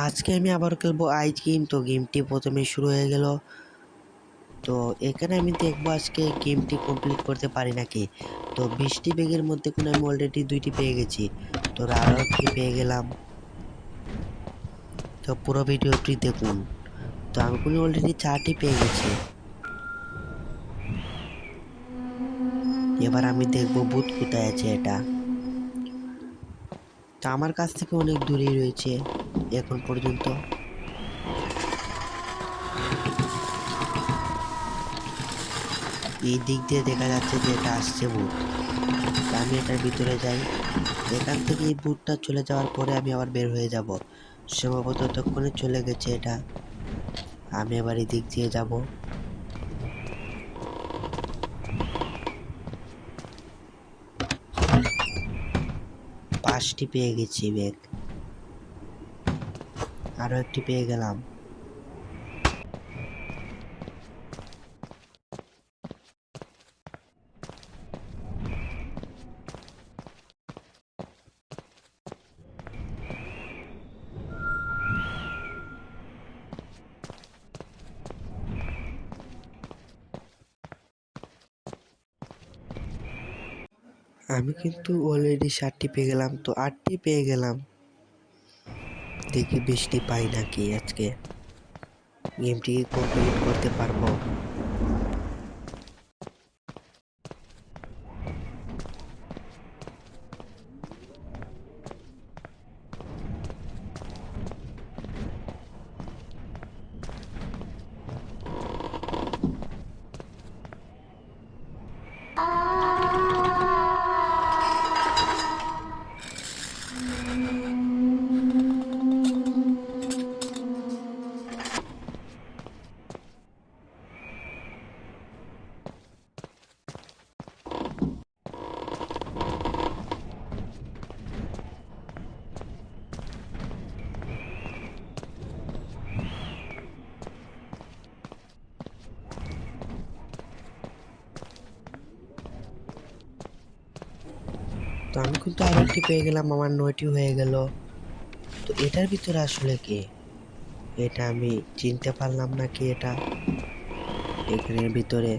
আজকে আমি আবার খেলবো আইস গেম। তো গেমটি প্রথমে শুরু হয়ে গেল। তো এখানে আমি দেখবো আজকে গেমটি কমপ্লিট করতে পারি নাকি। তো 20টি ব্যাগের মধ্যে কোনো আমি অলরেডি 2টি পেয়ে গেছি। তো আরও একটি পেয়ে গেলাম। তো পুরো ভিডিওটি দেখুন। তো আমি কোনো অলরেডি 4টি পেয়ে গেছি। এবার আমি দেখবো বুথ কোথায় আছে এটা। তো আমার কাছ থেকে অনেক দূরেই রয়েছে এখন পর্যন্ত। এই দিক দিয়ে দেখা যাচ্ছে যে এটা আসছে ভূত। তা আমি এটার ভিতরে যাই। এখান থেকে এই ভূতটা চলে যাওয়ার পরে আমি আবার বের হয়ে যাব। সম্ভবত ততক্ষণে চলে গেছে এটা। আমি এবার এই দিক দিয়ে যাব। 5টি পেয়ে গেছি ব্যাগ। আরও একটি পেয়ে গেলাম। আমি কিন্তু অলরেডি 7টি পেয়ে গেলাম। তো 8টি পেয়ে গেলাম। দেখি 20টি পাই নাকি আজকে। গেমটি কমপ্লিট করতে পারবো। তো আমি কিন্তু আরো একটি পেয়ে গেলাম। আমার 9টি হয়ে গেল। তো এটার ভিতরে আসলে কে? এটা আমি চিনতে পারলাম না কি এটা এখানের ভিতরে।